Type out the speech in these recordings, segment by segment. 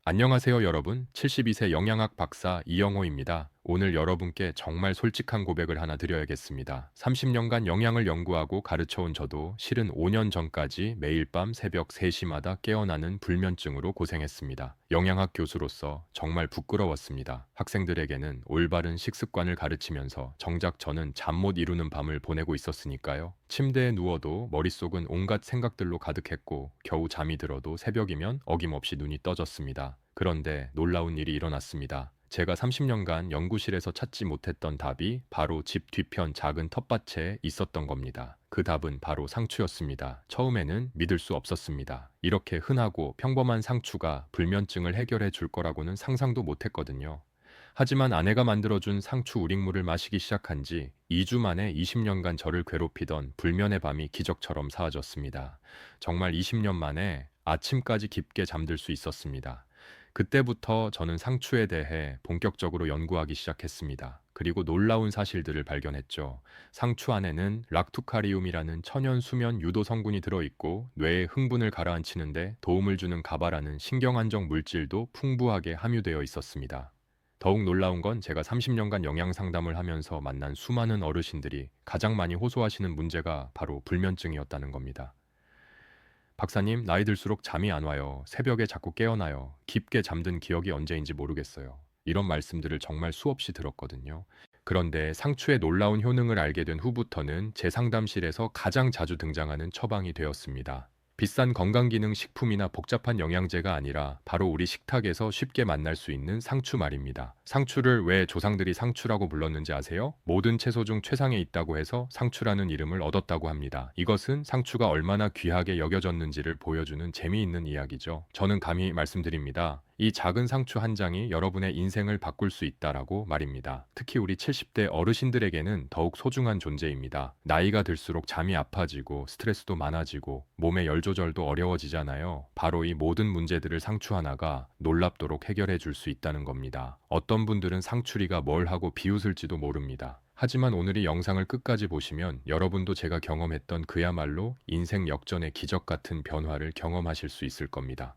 안녕하세요, 여러분. 72세 영양학 박사 이영호입니다. 오늘 여러분께 정말 솔직한 고백을 하나 드려야겠습니다. 30년간 영양을 연구하고 가르쳐온 저도 실은 5년 전까지 매일 밤 새벽 3시마다 깨어나는 불면증으로 고생했습니다. 영양학 교수로서 정말 부끄러웠습니다. 학생들에게는 올바른 식습관을 가르치면서 정작 저는 잠 못 이루는 밤을 보내고 있었으니까요. 침대에 누워도 머릿속은 온갖 생각들로 가득했고 겨우 잠이 들어도 새벽이면 어김없이 눈이 떠졌습니다. 그런데 놀라운 일이 일어났습니다. 제가 30년간 연구실에서 찾지 못했던 답이 바로 집 뒤편 작은 텃밭에 있었던 겁니다. 그 답은 바로 상추였습니다. 처음에는 믿을 수 없었습니다. 이렇게 흔하고 평범한 상추가 불면증을 해결해 줄 거라고는 상상도 못했거든요. 하지만 아내가 만들어준 상추 우릭물을 마시기 시작한 지 2주 만에 20년간 저를 괴롭히던 불면의 밤이 기적처럼 사라졌습니다. 정말 20년 만에 아침까지 깊게 잠들 수 있었습니다. 그때부터 저는 상추에 대해 본격적으로 연구하기 시작했습니다. 그리고 놀라운 사실들을 발견했죠. 상추 안에는 락투카리움이라는 천연 수면 유도 성분이 들어있고 뇌의 흥분을 가라앉히는데 도움을 주는 가바라는 신경안정 물질도 풍부하게 함유되어 있었습니다. 더욱 놀라운 건 제가 30년간 영양 상담을 하면서 만난 수많은 어르신들이 가장 많이 호소하시는 문제가 바로 불면증이었다는 겁니다. 박사님, 나이 들수록 잠이 안 와요. 새벽에 자꾸 깨어나요. 깊게 잠든 기억이 언제인지 모르겠어요. 이런 말씀들을 정말 수없이 들었거든요. 그런데 상추의 놀라운 효능을 알게 된 후부터는 제 상담실에서 가장 자주 등장하는 처방이 되었습니다. 비싼 건강기능 식품이나 복잡한 영양제가 아니라 바로 우리 식탁에서 쉽게 만날 수 있는 상추 말입니다. 상추를 왜 조상들이 상추라고 불렀는지 아세요? 모든 채소 중 최상에 있다고 해서 상추라는 이름을 얻었다고 합니다. 이것은 상추가 얼마나 귀하게 여겨졌는지를 보여주는 재미있는 이야기죠. 저는 감히 말씀드립니다. 이 작은 상추 한 장이 여러분의 인생을 바꿀 수 있다라고 말입니다. 특히 우리 70대 어르신들에게는 더욱 소중한 존재입니다. 나이가 들수록 잠이 아파지고 스트레스도 많아지고 몸의 열 조절도 어려워지잖아요. 바로 이 모든 문제들을 상추 하나가 놀랍도록 해결해 줄 수 있다는 겁니다. 어떤 분들은 상추리가 뭘 하고 비웃을지도 모릅니다. 하지만 오늘 이 영상을 끝까지 보시면 여러분도 제가 경험했던 그야말로 인생 역전의 기적 같은 변화를 경험하실 수 있을 겁니다.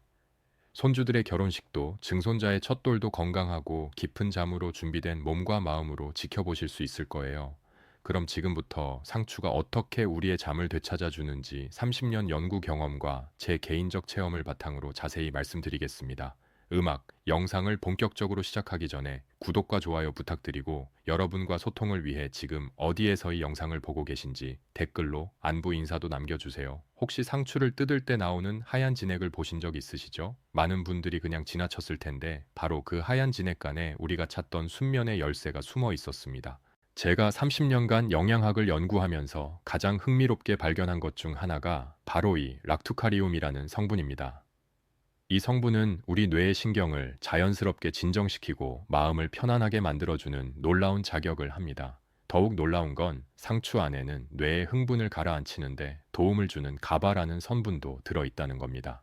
손주들의 결혼식도 증손자의 첫 돌도 건강하고 깊은 잠으로 준비된 몸과 마음으로 지켜보실 수 있을 거예요. 그럼 지금부터 상추가 어떻게 우리의 잠을 되찾아 주는지 30년 연구 경험과 제 개인적 체험을 바탕으로 자세히 말씀드리겠습니다. 영상을 본격적으로 시작하기 전에 구독과 좋아요 부탁드리고 여러분과 소통을 위해 지금 어디에서 이 영상을 보고 계신지 댓글로 안부 인사도 남겨주세요. 혹시 상추를 뜯을 때 나오는 하얀 진액을 보신 적 있으시죠? 많은 분들이 그냥 지나쳤을 텐데 바로 그 하얀 진액 안에 우리가 찾던 순면의 열쇠가 숨어 있었습니다. 제가 30년간 영양학을 연구하면서 가장 흥미롭게 발견한 것 중 하나가 바로 이 락투카리움이라는 성분입니다. 이 성분은 우리 뇌의 신경을 자연스럽게 진정시키고 마음을 편안하게 만들어주는 놀라운 작역을 합니다. 더욱 놀라운 건 상추 안에는 뇌의 흥분을 가라앉히는데 도움을 주는 가바라는 성분도 들어있다는 겁니다.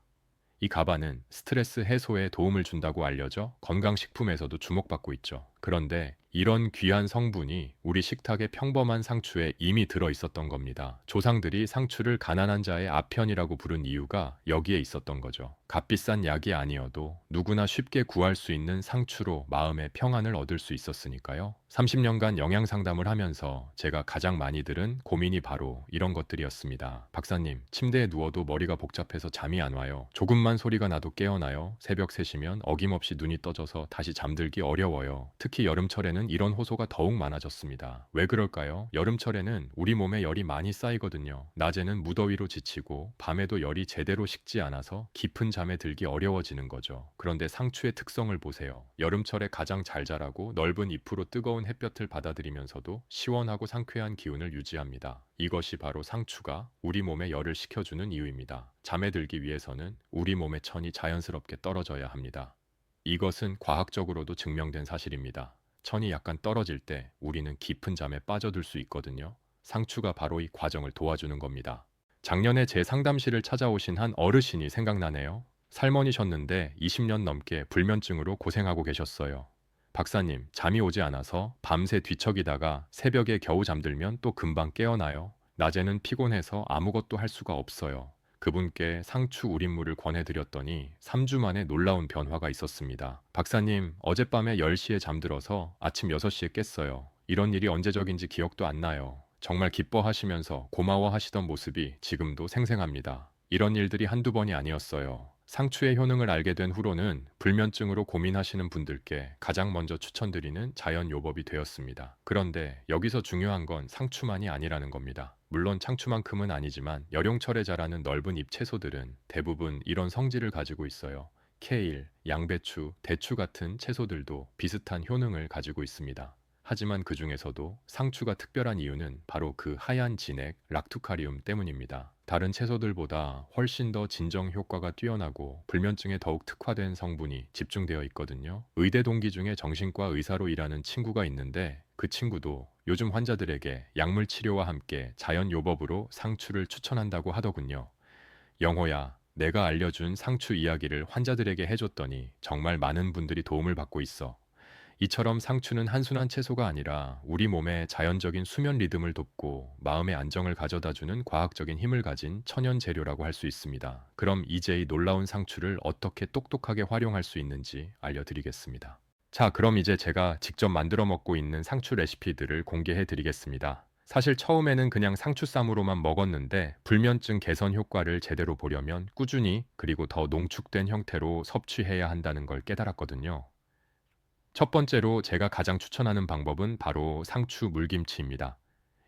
이 가바는 스트레스 해소에 도움을 준다고 알려져 건강식품에서도 주목받고 있죠. 그런데 이런 귀한 성분이 우리 식탁의 평범한 상추에 이미 들어 있었던 겁니다. 조상들이 상추를 가난한 자의 아편이라고 부른 이유가 여기에 있었던 거죠. 값비싼 약이 아니어도 누구나 쉽게 구할 수 있는 상추로 마음의 평안을 얻을 수 있었으니까요. 30년간 영양 상담을 하면서 제가 가장 많이 들은 고민이 바로 이런 것들이었습니다. 박사님, 침대에 누워도 머리가 복잡해서 잠이 안 와요. 조금만 소리가 나도 깨어나요. 새벽 3시면 어김없이 눈이 떠져서 다시 잠들기 어려워요. 특히 여름철에는 이런 호소가 더욱 많아졌습니다. 왜 그럴까요? 여름철에는 우리 몸에 열이 많이 쌓이거든요. 낮에는 무더위로 지치고 밤에도 열이 제대로 식지 않아서 깊은 잠에 들기 어려워지는 거죠. 그런데 상추의 특성을 보세요. 여름철에 가장 잘 자라고 넓은 잎으로 뜨거운 햇볕을 받아들이면서도 시원하고 상쾌한 기운을 유지합니다. 이것이 바로 상추가 우리 몸에 열을 식혀주는 이유입니다. 잠에 들기 위해서는 우리 몸의 천이 자연스럽게 떨어져야 합니다. 이것은 과학적으로도 증명된 사실입니다. 천이 약간 떨어질 때 우리는 깊은 잠에 빠져들 수 있거든요. 상추가 바로 이 과정을 도와주는 겁니다. 작년에 제 상담실을 찾아오신 한 어르신이 생각나네요. 살머니셨는데 20년 넘게 불면증으로 고생하고 계셨어요. 박사님, 잠이 오지 않아서 밤새 뒤척이다가 새벽에 겨우 잠들면 또 금방 깨어나요. 낮에는 피곤해서 아무것도 할 수가 없어요. 그분께 상추 우린물을 권해드렸더니 3주 만에 놀라운 변화가 있었습니다. 박사님, 어젯밤에 10시에 잠들어서 아침 6시에 깼어요. 이런 일이 언제적인지 기억도 안 나요. 정말 기뻐하시면서 고마워하시던 모습이 지금도 생생합니다. 이런 일들이 한두 번이 아니었어요. 상추의 효능을 알게 된 후로는 불면증으로 고민하시는 분들께 가장 먼저 추천드리는 자연 요법이 되었습니다. 그런데 여기서 중요한 건 상추만이 아니라는 겁니다. 물론 상추만큼은 아니지만 여름철에 자라는 넓은 잎 채소들은 대부분 이런 성질을 가지고 있어요. 케일, 양배추, 대추 같은 채소들도 비슷한 효능을 가지고 있습니다. 하지만 그 중에서도 상추가 특별한 이유는 바로 그 하얀 진액 락투카리움 때문입니다. 다른 채소들보다 훨씬 더 진정 효과가 뛰어나고 불면증에 더욱 특화된 성분이 집중되어 있거든요. 의대 동기 중에 정신과 의사로 일하는 친구가 있는데 그 친구도 요즘 환자들에게 약물 치료와 함께 자연 요법으로 상추를 추천한다고 하더군요. 영호야, 내가 알려준 상추 이야기를 환자들에게 해줬더니 정말 많은 분들이 도움을 받고 있어. 이처럼 상추는 한순한 채소가 아니라 우리 몸의 자연적인 수면 리듬을 돕고 마음의 안정을 가져다주는 과학적인 힘을 가진 천연 재료라고 할 수 있습니다. 그럼 이제 이 놀라운 상추를 어떻게 똑똑하게 활용할 수 있는지 알려드리겠습니다. 자, 그럼 이제 제가 직접 만들어 먹고 있는 상추 레시피들을 공개해 드리겠습니다. 사실 처음에는 그냥 상추쌈으로만 먹었는데 불면증 개선 효과를 제대로 보려면 꾸준히 그리고 더 농축된 형태로 섭취해야 한다는 걸 깨달았거든요. 첫 번째로 제가 가장 추천하는 방법은 바로 상추 물김치입니다.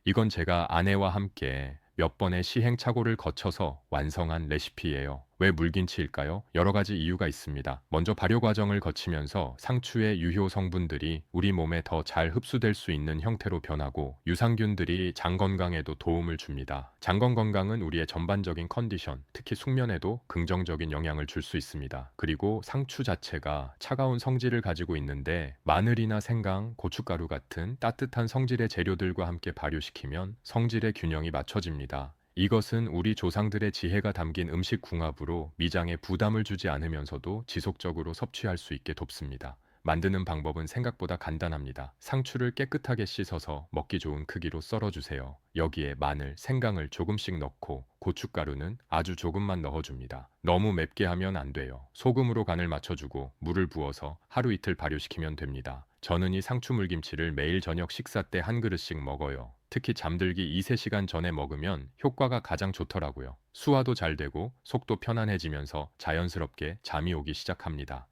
이건 제가 아내와 함께 몇 번의 시행착오를 거쳐서 완성한 레시피예요. 왜 물김치일까요? 여러 가지 이유가 있습니다. 먼저 발효 과정을 거치면서 상추의 유효 성분들이 우리 몸에 더 잘 흡수될 수 있는 형태로 변하고 유산균들이 장 건강에도 도움을 줍니다. 장 건강은 우리의 전반적인 컨디션, 특히 숙면에도 긍정적인 영향을 줄 수 있습니다. 그리고 상추 자체가 차가운 성질을 가지고 있는데 마늘이나 생강, 고춧가루 같은 따뜻한 성질의 재료들과 함께 발효시키면 성질의 균형이 맞춰집니다. 이것은 우리 조상들의 지혜가 담긴 음식 궁합으로 미장에 부담을 주지 않으면서도 지속적으로 섭취할 수 있게 돕습니다. 만드는 방법은 생각보다 간단합니다. 상추를 깨끗하게 씻어서 먹기 좋은 크기로 썰어주세요. 여기에 마늘, 생강을 조금씩 넣고 고춧가루는 아주 조금만 넣어줍니다. 너무 맵게 하면 안 돼요. 소금으로 간을 맞춰주고 물을 부어서 하루 이틀 발효시키면 됩니다. 저는 이 상추물김치를 매일 저녁 식사 때 한 그릇씩 먹어요. 특히 잠들기 2~3시간 전에 먹으면 효과가 가장 좋더라고요. 소화도 잘 되고 속도 편안해지면서 자연스럽게 잠이 오기 시작합니다.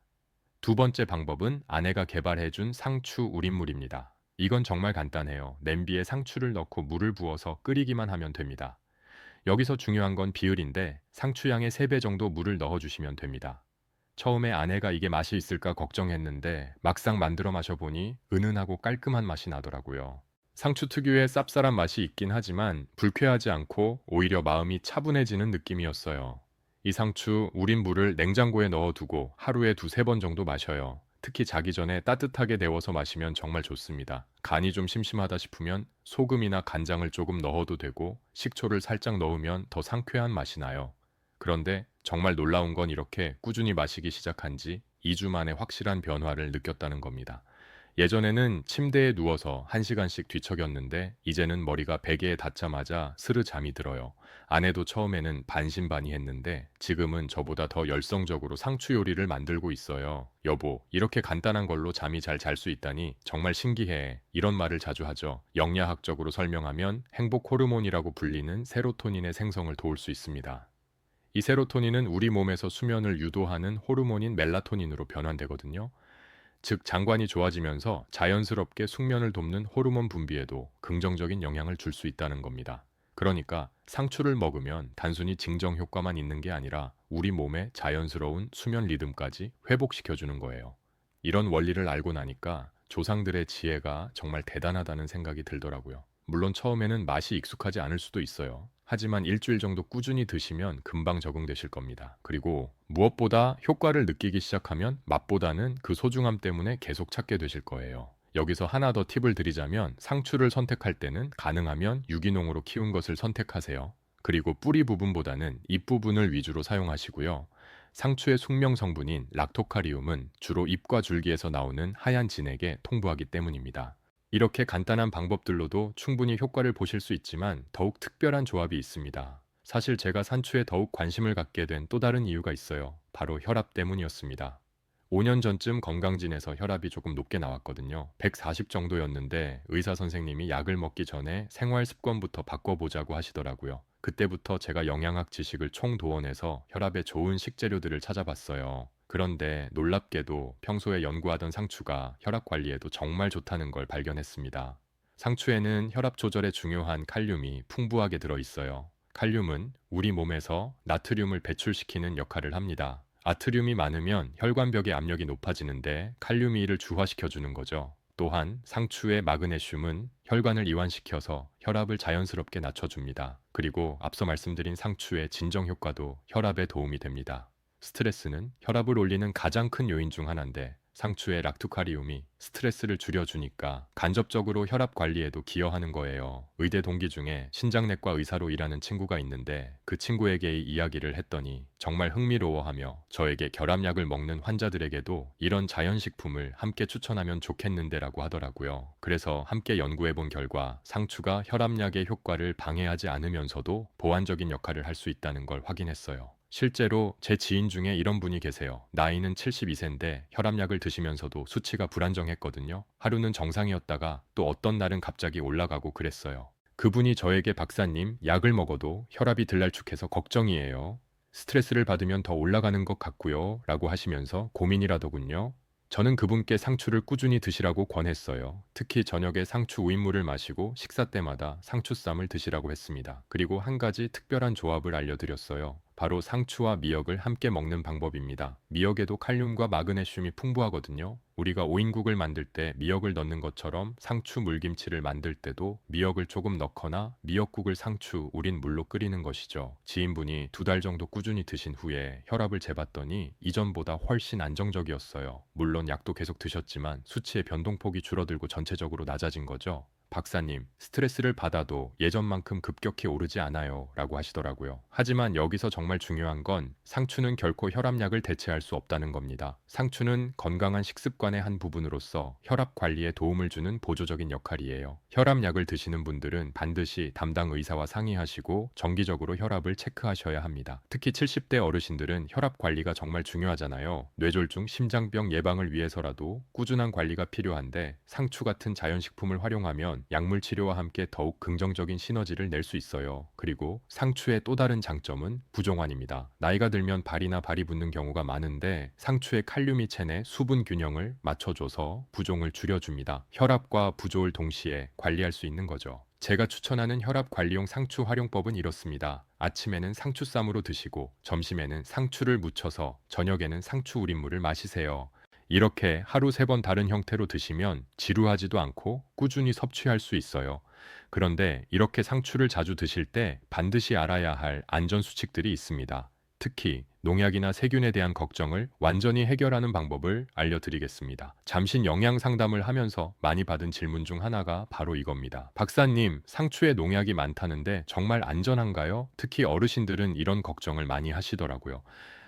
두 번째 방법은 아내가 개발해준 상추 우린물입니다. 이건 정말 간단해요. 냄비에 상추를 넣고 물을 부어서 끓이기만 하면 됩니다. 여기서 중요한 건 비율인데 상추 양의 3배 정도 물을 넣어주시면 됩니다. 처음에 아내가 이게 맛이 있을까 걱정했는데 막상 만들어 마셔보니 은은하고 깔끔한 맛이 나더라고요. 상추 특유의 쌉쌀한 맛이 있긴 하지만 불쾌하지 않고 오히려 마음이 차분해지는 느낌이었어요. 이 상추 우린 물을 냉장고에 넣어두고 하루에 2~3번 정도 마셔요. 특히 자기 전에 따뜻하게 데워서 마시면 정말 좋습니다. 간이 좀 심심하다 싶으면 소금이나 간장을 조금 넣어도 되고 식초를 살짝 넣으면 더 상쾌한 맛이 나요. 그런데 정말 놀라운 건 이렇게 꾸준히 마시기 시작한 지 2주 만에 확실한 변화를 느꼈다는 겁니다. 예전에는 침대에 누워서 1시간씩 뒤척였는데 이제는 머리가 베개에 닿자마자 스르 잠이 들어요. 아내도 처음에는 반신반의했는데 지금은 저보다 더 열성적으로 상추 요리를 만들고 있어요. 여보, 이렇게 간단한 걸로 잠이 잘 잘 수 있다니 정말 신기해. 이런 말을 자주 하죠. 영양학적으로 설명하면 행복 호르몬이라고 불리는 세로토닌의 생성을 도울 수 있습니다. 이 세로토닌은 우리 몸에서 수면을 유도하는 호르몬인 멜라토닌으로 변환되거든요. 즉 장관이 좋아지면서 자연스럽게 숙면을 돕는 호르몬 분비에도 긍정적인 영향을 줄 수 있다는 겁니다. 그러니까 상추를 먹으면 단순히 징정 효과만 있는 게 아니라 우리 몸의 자연스러운 수면 리듬까지 회복시켜주는 거예요. 이런 원리를 알고 나니까 조상들의 지혜가 정말 대단하다는 생각이 들더라고요. 물론 처음에는 맛이 익숙하지 않을 수도 있어요. 하지만 일주일 정도 꾸준히 드시면 금방 적응되실 겁니다. 그리고 무엇보다 효과를 느끼기 시작하면 맛보다는 그 소중함 때문에 계속 찾게 되실 거예요. 여기서 하나 더 팁을 드리자면 상추를 선택할 때는 가능하면 유기농으로 키운 것을 선택하세요. 그리고 뿌리 부분보다는 잎 부분을 위주로 사용하시고요. 상추의 숙명 성분인 락토카리움은 주로 잎과 줄기에서 나오는 하얀 진액에 통부하기 때문입니다. 이렇게 간단한 방법들로도 충분히 효과를 보실 수 있지만 더욱 특별한 조합이 있습니다. 사실 제가 산추에 더욱 관심을 갖게 된 또 다른 이유가 있어요. 바로 혈압 때문이었습니다. 5년 전쯤 건강진에서 혈압이 조금 높게 나왔거든요. 140 정도였는데 의사 선생님이 약을 먹기 전에 생활 습관부터 바꿔보자고 하시더라고요. 그때부터 제가 영양학 지식을 총동원해서 혈압에 좋은 식재료들을 찾아봤어요. 그런데 놀랍게도 평소에 연구하던 상추가 혈압 관리에도 정말 좋다는 걸 발견했습니다. 상추에는 혈압 조절에 중요한 칼륨이 풍부하게 들어있어요. 칼륨은 우리 몸에서 나트륨을 배출시키는 역할을 합니다. 나트륨이 많으면 혈관벽의 압력이 높아지는데 칼륨이 이를 주화시켜주는 거죠. 또한 상추의 마그네슘은 혈관을 이완시켜서 혈압을 자연스럽게 낮춰줍니다. 그리고 앞서 말씀드린 상추의 진정 효과도 혈압에 도움이 됩니다. 스트레스는 혈압을 올리는 가장 큰 요인 중 하나인데 상추의 락투카리움이 스트레스를 줄여주니까 간접적으로 혈압 관리에도 기여하는 거예요. 의대 동기 중에 신장내과 의사로 일하는 친구가 있는데 그 친구에게 이 이야기를 했더니 정말 흥미로워하며 저에게 결함약을 먹는 환자들에게도 이런 자연식품을 함께 추천하면 좋겠는데라고 하더라고요. 그래서 함께 연구해본 결과 상추가 혈압약의 효과를 방해하지 않으면서도 보완적인 역할을 할 수 있다는 걸 확인했어요. 실제로 제 지인 중에 이런 분이 계세요. 나이는 72세인데 혈압약을 드시면서도 수치가 불안정했거든요. 하루는 정상이었다가 또 어떤 날은 갑자기 올라가고 그랬어요. 그분이 저에게 박사님, 약을 먹어도 혈압이 들날쭉해서 걱정이에요. 스트레스를 받으면 더 올라가는 것 같고요. 라고 하시면서 고민이라더군요. 저는 그분께 상추를 꾸준히 드시라고 권했어요. 특히 저녁에 상추 우인물을 마시고 식사 때마다 상추쌈을 드시라고 했습니다. 그리고 한 가지 특별한 조합을 알려드렸어요. 바로 상추와 미역을 함께 먹는 방법입니다. 미역에도 칼륨과 마그네슘이 풍부하거든요. 우리가 오인국을 만들 때 미역을 넣는 것처럼 상추 물김치를 만들 때도 미역을 조금 넣거나 미역국을 상추, 우린 물로 끓이는 것이죠. 지인분이 2달 정도 꾸준히 드신 후에 혈압을 재봤더니 이전보다 훨씬 안정적이었어요. 물론 약도 계속 드셨지만 수치의 변동폭이 줄어들고 전체적으로 낮아진 거죠. 박사님, 스트레스를 받아도 예전만큼 급격히 오르지 않아요. 라고 하시더라고요. 하지만 여기서 정말 중요한 건 상추는 결코 혈압약을 대체할 수 없다는 겁니다. 상추는 건강한 식습관의 한 부분으로서 혈압 관리에 도움을 주는 보조적인 역할이에요. 혈압약을 드시는 분들은 반드시 담당 의사와 상의하시고 정기적으로 혈압을 체크하셔야 합니다. 특히 70대 어르신들은 혈압 관리가 정말 중요하잖아요. 뇌졸중, 심장병 예방을 위해서라도 꾸준한 관리가 필요한데 상추 같은 자연식품을 활용하면 약물 치료와 함께 더욱 긍정적인 시너지를 낼 수 있어요. 그리고 상추의 또 다른 장점은 부종환입니다. 나이가 들면 발이나 발이 붓는 경우가 많은데 상추의 칼륨이 체내 수분 균형을 맞춰줘서 부종을 줄여줍니다. 혈압과 부조를 동시에 관리할 수 있는 거죠. 제가 추천하는 혈압 관리용 상추 활용법은 이렇습니다. 아침에는 상추쌈으로 드시고 점심에는 상추를 무쳐서 저녁에는 상추 우린물을 마시세요. 이렇게 하루 3번 다른 형태로 드시면 지루하지도 않고 꾸준히 섭취할 수 있어요. 그런데 이렇게 상추를 자주 드실 때 반드시 알아야 할 안전 수칙들이 있습니다. 특히 농약이나 세균에 대한 걱정을 완전히 해결하는 방법을 알려드리겠습니다. 잠시 영양 상담을 하면서 많이 받은 질문 중 하나가 바로 이겁니다. 박사님, 상추에 농약이 많다는데 정말 안전한가요? 특히 어르신들은 이런 걱정을 많이 하시더라고요.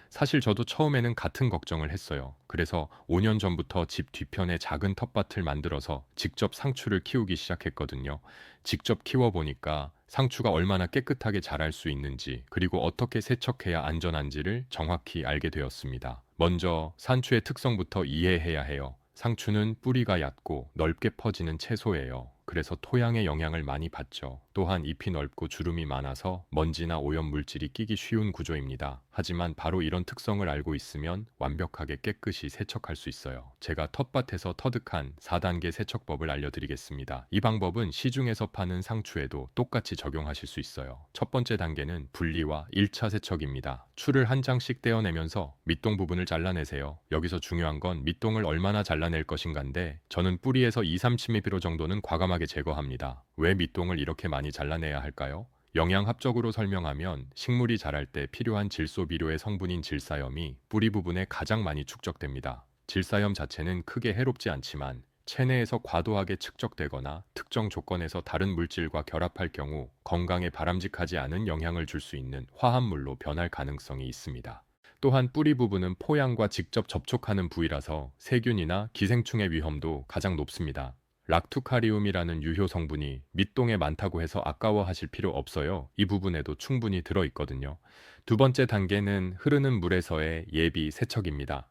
사실 저도 처음에는 같은 걱정을 했어요. 그래서 5년 전부터 집 뒤편에 작은 텃밭을 만들어서 직접 상추를 키우기 시작했거든요. 직접 키워보니까 상추가 얼마나 깨끗하게 자랄 수 있는지, 그리고 어떻게 세척해야 안전한지를 정확히 알게 되었습니다. 먼저 상추의 특성부터 이해해야 해요. 상추는 뿌리가 얕고 넓게 퍼지는 채소예요. 그래서 토양의 영향을 많이 받죠. 또한 잎이 넓고 주름이 많아서 먼지나 오염 물질이 끼기 쉬운 구조입니다. 하지만 바로 이런 특성을 알고 있으면 완벽하게 깨끗이 세척할 수 있어요. 제가 텃밭에서 터득한 4단계 세척법을 알려드리겠습니다. 이 방법은 시중에서 파는 상추에도 똑같이 적용하실 수 있어요. 첫 번째 단계는 분리와 1차 세척입니다. 추를 한 장씩 떼어내면서 밑동 부분을 잘라내세요. 여기서 중요한 건 밑동을 얼마나 잘라낼 것인가인데 저는 뿌리에서 2-3mm 정도는 과감하게 제거합니다. 왜 밑동을 이렇게 많이 잘라내야 할까요? 영양학적으로 설명하면 식물이 자랄 때 필요한 질소 비료의 성분인 질사염이 뿌리 부분에 가장 많이 축적됩니다. 질사염 자체는 크게 해롭지 않지만 체내에서 과도하게 축적되거나 특정 조건에서 다른 물질과 결합할 경우 건강에 바람직하지 않은 영향을 줄 수 있는 화합물로 변할 가능성이 있습니다. 또한 뿌리 부분은 포양과 직접 접촉하는 부위라서 세균이나 기생충의 위험도 가장 높습니다. 락투카리움이라는 유효 성분이 밑동에 많다고 해서 아까워하실 필요 없어요. 이 부분에도 충분히 들어있거든요. 두 번째 단계는 흐르는 물에서의 예비 세척입니다.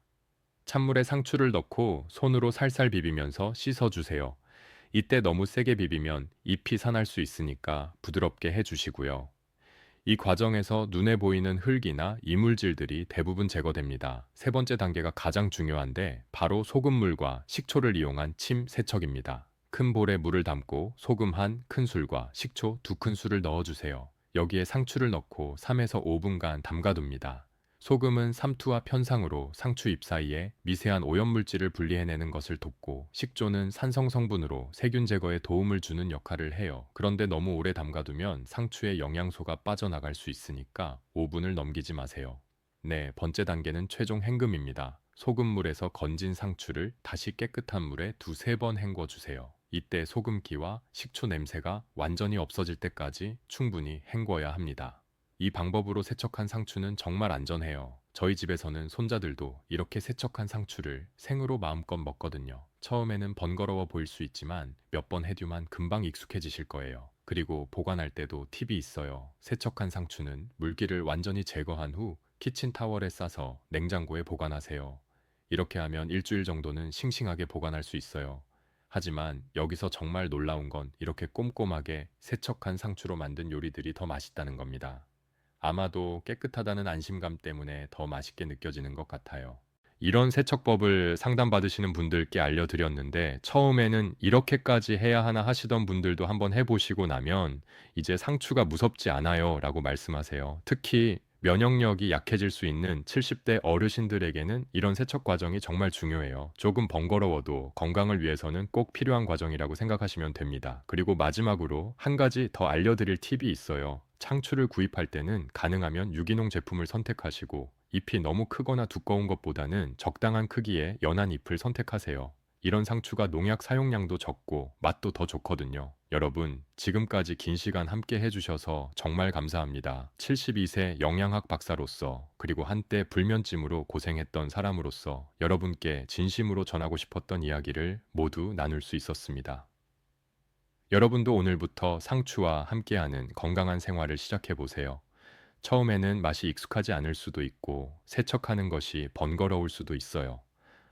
찬물에 상추를 넣고 손으로 살살 비비면서 씻어주세요. 이때 너무 세게 비비면 잎이 산할 수 있으니까 부드럽게 해주시고요. 이 과정에서 눈에 보이는 흙이나 이물질들이 대부분 제거됩니다. 세 번째 단계가 가장 중요한데 바로 소금물과 식초를 이용한 침 세척입니다. 큰 볼에 물을 담고 소금 한 큰술과 식초 2큰술을 넣어주세요. 여기에 상추를 넣고 3에서 5분간 담가둡니다. 소금은 삼투와 편상으로 상추 잎 사이에 미세한 오염물질을 분리해내는 것을 돕고 식초는 산성 성분으로 세균 제거에 도움을 주는 역할을 해요. 그런데 너무 오래 담가두면 상추의 영양소가 빠져나갈 수 있으니까 5분을 넘기지 마세요. 네, 번째 단계는 최종 헹굼입니다. 소금물에서 건진 상추를 다시 깨끗한 물에 2~3번 헹궈주세요. 이때 소금기와 식초 냄새가 완전히 없어질 때까지 충분히 헹궈야 합니다. 이 방법으로 세척한 상추는 정말 안전해요. 저희 집에서는 손자들도 이렇게 세척한 상추를 생으로 마음껏 먹거든요. 처음에는 번거로워 보일 수 있지만 몇 번 해두면 금방 익숙해지실 거예요. 그리고 보관할 때도 팁이 있어요. 세척한 상추는 물기를 완전히 제거한 후 키친타월에 싸서 냉장고에 보관하세요. 이렇게 하면 일주일 정도는 싱싱하게 보관할 수 있어요. 하지만 여기서 정말 놀라운 건 이렇게 꼼꼼하게 세척한 상추로 만든 요리들이 더 맛있다는 겁니다. 아마도 깨끗하다는 안심감 때문에 더 맛있게 느껴지는 것 같아요. 이런 세척법을 상담받으시는 분들께 알려드렸는데 처음에는 이렇게까지 해야 하나 하시던 분들도 한번 해보시고 나면 이제 상추가 무섭지 않아요 라고 말씀하세요. 특히 면역력이 약해질 수 있는 70대 어르신들에게는 이런 세척 과정이 정말 중요해요. 조금 번거로워도 건강을 위해서는 꼭 필요한 과정이라고 생각하시면 됩니다. 그리고 마지막으로 한 가지 더 알려드릴 팁이 있어요. 상추를 구입할 때는 가능하면 유기농 제품을 선택하시고 잎이 너무 크거나 두꺼운 것보다는 적당한 크기의 연한 잎을 선택하세요. 이런 상추가 농약 사용량도 적고 맛도 더 좋거든요. 여러분, 지금까지 긴 시간 함께 해주셔서 정말 감사합니다. 72세 영양학 박사로서 그리고 한때 불면증으로 고생했던 사람으로서 여러분께 진심으로 전하고 싶었던 이야기를 모두 나눌 수 있었습니다. 여러분도 오늘부터 상추와 함께하는 건강한 생활을 시작해보세요. 처음에는 맛이 익숙하지 않을 수도 있고 세척하는 것이 번거로울 수도 있어요.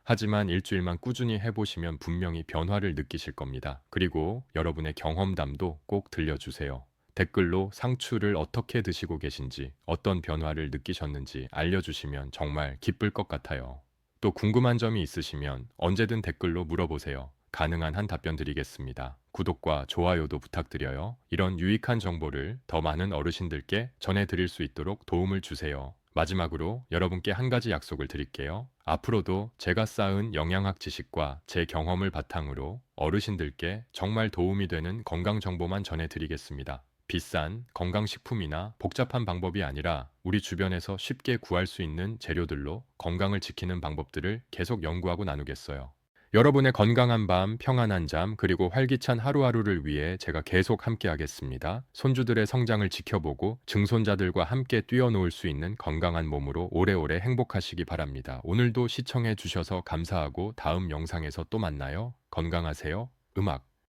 하지만 일주일만 꾸준히 해보시면 분명히 변화를 느끼실 겁니다. 그리고 여러분의 경험담도 꼭 들려주세요. 댓글로 상추를 어떻게 드시고 계신지, 어떤 변화를 느끼셨는지 알려주시면 정말 기쁠 것 같아요. 또 궁금한 점이 있으시면 언제든 댓글로 물어보세요. 가능한 한 답변 드리겠습니다. 구독과 좋아요도 부탁드려요. 이런 유익한 정보를 더 많은 어르신들께 전해드릴 수 있도록 도움을 주세요. 마지막으로 여러분께 한 가지 약속을 드릴게요. 앞으로도 제가 쌓은 영양학 지식과 제 경험을 바탕으로 어르신들께 정말 도움이 되는 건강 정보만 전해드리겠습니다. 비싼 건강식품이나 복잡한 방법이 아니라 우리 주변에서 쉽게 구할 수 있는 재료들로 건강을 지키는 방법들을 계속 연구하고 나누겠어요. 여러분의 건강한 밤, 평안한 잠, 그리고 활기찬 하루하루를 위해 제가 계속 함께 하겠습니다. 손주들의 성장을 지켜보고 증손자들과 함께 뛰어놀 수 있는 건강한 몸으로 오래오래 행복하시기 바랍니다. 오늘도 시청해 주셔서 감사하고 다음 영상에서 또 만나요. 건강하세요. 음악